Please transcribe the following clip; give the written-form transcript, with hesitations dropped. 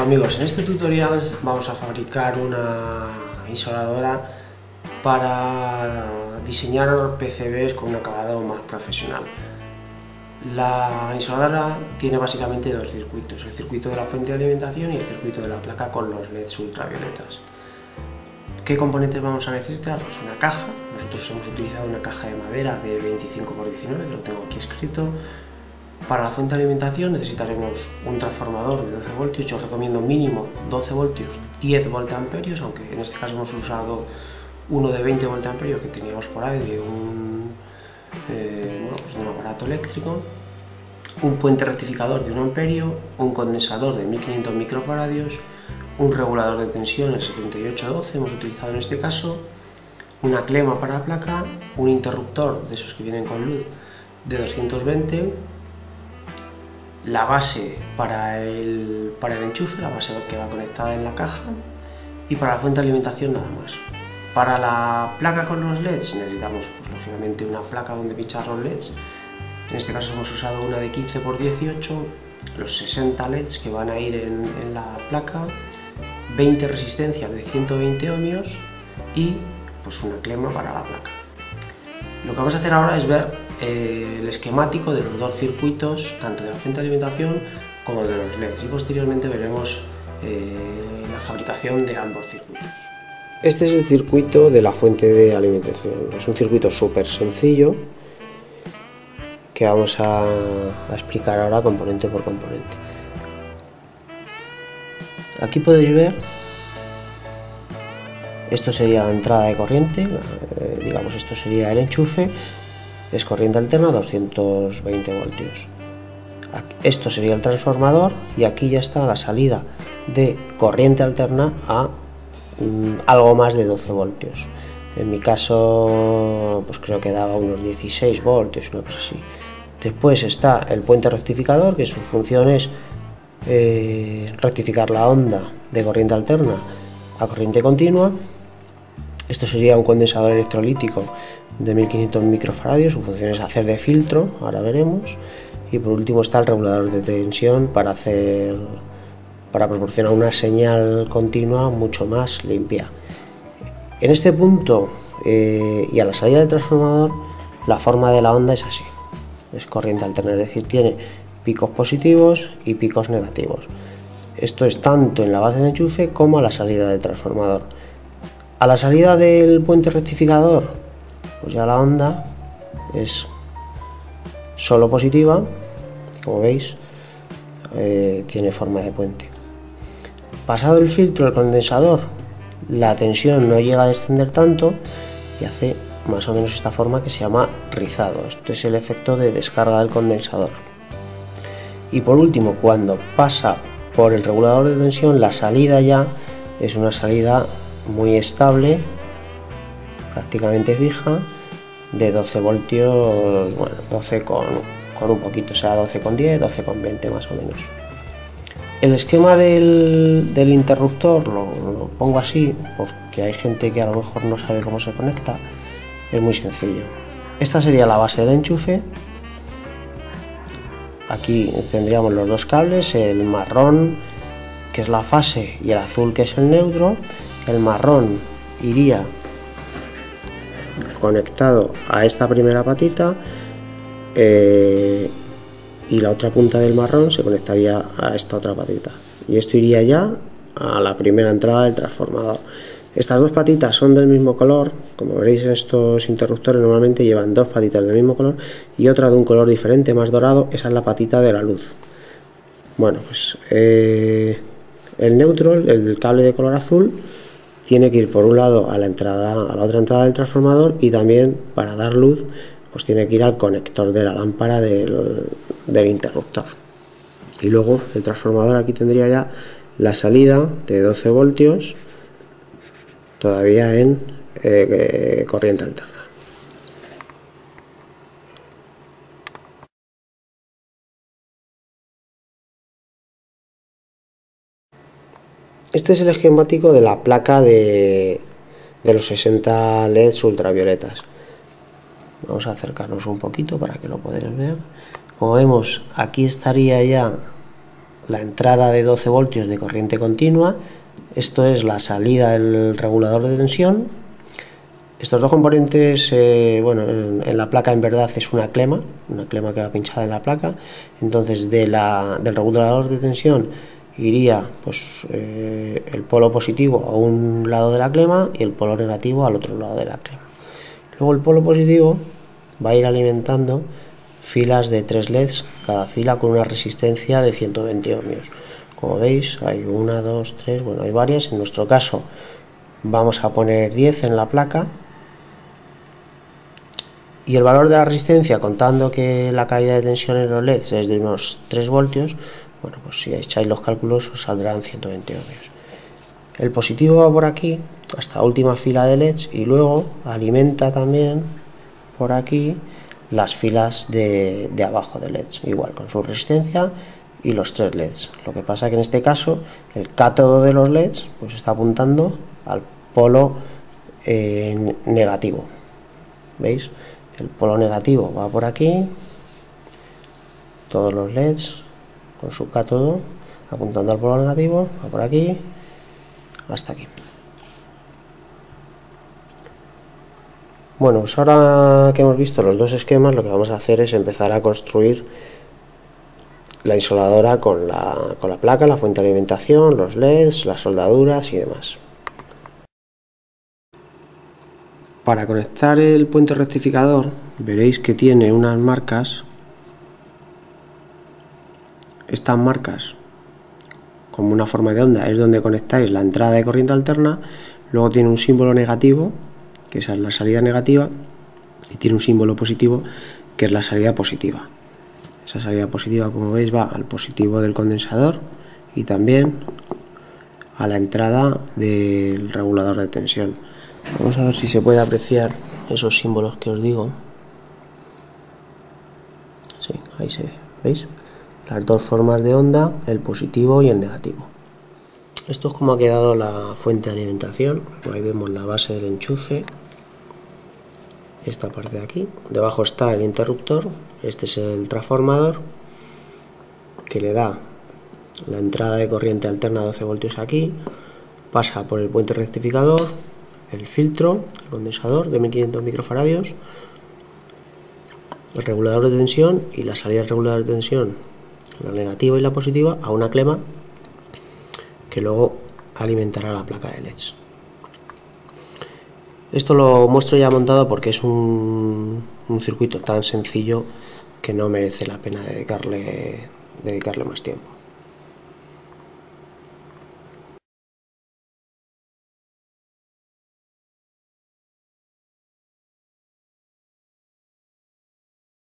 Amigos, en este tutorial vamos a fabricar una isoladora para diseñar PCBs con un acabado más profesional. La isoladora tiene básicamente dos circuitos, el circuito de la fuente de alimentación y el circuito de la placa con los LEDs ultravioletas. ¿Qué componentes vamos a necesitar? Pues una caja. Nosotros hemos utilizado una caja de madera de 25 x 19, que lo tengo aquí escrito. Para la fuente de alimentación necesitaremos un transformador de 12 voltios, yo os recomiendo mínimo 12 voltios, 10 voltamperios, aunque en este caso hemos usado uno de 20 voltamperios que teníamos por ahí de un aparato eléctrico, un puente rectificador de 1 amperio, un condensador de 1500 microfaradios, un regulador de tensión, el 7812 hemos utilizado en este caso, una clema para la placa, un interruptor de esos que vienen con luz de 220, la base para el enchufe, la base que va conectada en la caja, y para la fuente de alimentación nada más. Para la placa con los LEDs necesitamos, pues, lógicamente, una placa donde pinchar los LEDs. En este caso hemos usado una de 15 x 18, los 60 LEDs que van a ir en la placa, 20 resistencias de 120 ohmios y pues una clema para la placa. Lo que vamos a hacer ahora es ver el esquemático de los dos circuitos, tanto de la fuente de alimentación como de los LEDs, y posteriormente veremos la fabricación de ambos circuitos. Este es el circuito de la fuente de alimentación. Es un circuito súper sencillo que vamos a explicar ahora componente por componente. Aquí podéis ver, esto sería la entrada de corriente, digamos esto sería el enchufe, es corriente alterna 220 voltios. Esto sería el transformador y aquí ya está la salida de corriente alterna a algo más de 12 voltios. En mi caso pues creo que daba unos 16 voltios, una cosa así. Después está el puente rectificador, que su función es rectificar la onda de corriente alterna a corriente continua. Esto sería un condensador electrolítico de 1500 microfaradios, su función es hacer de filtro, ahora veremos. Y por último está el regulador de tensión para proporcionar una señal continua mucho más limpia. En este punto y a la salida del transformador, la forma de la onda es así, es corriente alterna, es decir, tiene picos positivos y picos negativos. Esto es tanto en la base del enchufe como a la salida del transformador. A la salida del puente rectificador, pues ya la onda es solo positiva, como veis, tiene forma de puente. Pasado el filtro del condensador, la tensión no llega a descender tanto y hace más o menos esta forma que se llama rizado. Esto es el efecto de descarga del condensador. Y por último, cuando pasa por el regulador de tensión, la salida ya es una salida muy estable, prácticamente fija, de 12 voltios, bueno, 12 con un poquito, o sea, 12,10, 12,20 más o menos. El esquema del interruptor lo pongo así porque hay gente que a lo mejor no sabe cómo se conecta. Es muy sencillo. Esta sería la base del enchufe. Aquí tendríamos los dos cables, el marrón que es la fase y el azul que es el neutro. El marrón iría conectado a esta primera patita y la otra punta del marrón se conectaría a esta otra patita, y esto iría ya a la primera entrada del transformador. Estas dos patitas son del mismo color, como veréis estos interruptores normalmente llevan dos patitas del mismo color y otra de un color diferente, más dorado, esa es la patita de la luz. Bueno, pues el neutro, el cable de color azul, tiene que ir por un lado a la otra entrada del transformador, y también para dar luz pues tiene que ir al conector de la lámpara del interruptor. Y luego el transformador aquí tendría ya la salida de 12 voltios todavía en corriente alterna. Este es el esquemático de la placa de los 60 LEDs ultravioletas. Vamos a acercarnos un poquito para que lo podáis ver. Como vemos, aquí estaría ya la entrada de 12 voltios de corriente continua, esto es la salida del regulador de tensión. Estos dos componentes, bueno, en la placa en verdad es una clema que va pinchada en la placa. Entonces del regulador de tensión iría pues el polo positivo a un lado de la clema y el polo negativo al otro lado de la clema. Luego el polo positivo va a ir alimentando filas de 3 LEDs, cada fila con una resistencia de 120 ohmios. Como veis, hay 1, 2, 3, bueno, hay varias. En nuestro caso vamos a poner 10 en la placa. Y el valor de la resistencia, contando que la caída de tensión en los LEDs es de unos 3 voltios, bueno, pues si echáis los cálculos os saldrán 120 ohmios. El positivo va por aquí, hasta la última fila de LEDs, y luego alimenta también por aquí las filas de abajo de LEDs, igual con su resistencia y los 3 LEDs. Lo que pasa que en este caso el cátodo de los LEDs pues está apuntando al polo negativo. ¿Veis? El polo negativo va por aquí, todos los LEDs con su cátodo apuntando al polo negativo, va por aquí hasta aquí. Bueno, pues ahora que hemos visto los dos esquemas, lo que vamos a hacer es empezar a construir la isoladora con la placa, la fuente de alimentación, los LEDs, las soldaduras y demás. Para conectar el puente rectificador veréis que tiene unas marcas. Estas marcas, como una forma de onda, es donde conectáis la entrada de corriente alterna. Luego tiene un símbolo negativo, que esa es la salida negativa, y tiene un símbolo positivo, que es la salida positiva. Esa salida positiva, como veis, va al positivo del condensador y también a la entrada del regulador de tensión. Vamos a ver si se puede apreciar esos símbolos que os digo. Sí, ahí se ve, ¿veis? Las dos formas de onda, el positivo y el negativo. Esto es como ha quedado la fuente de alimentación. Ahí vemos la base del enchufe, esta parte de aquí. Debajo está el interruptor, este es el transformador que le da la entrada de corriente alterna a 12 voltios aquí, pasa por el puente rectificador, el filtro, el condensador de 1500 microfaradios, el regulador de tensión y la salida del regulador de tensión, la negativa y la positiva, a una clema que luego alimentará la placa de LEDs. Esto lo muestro ya montado porque es un circuito tan sencillo que no merece la pena dedicarle más tiempo.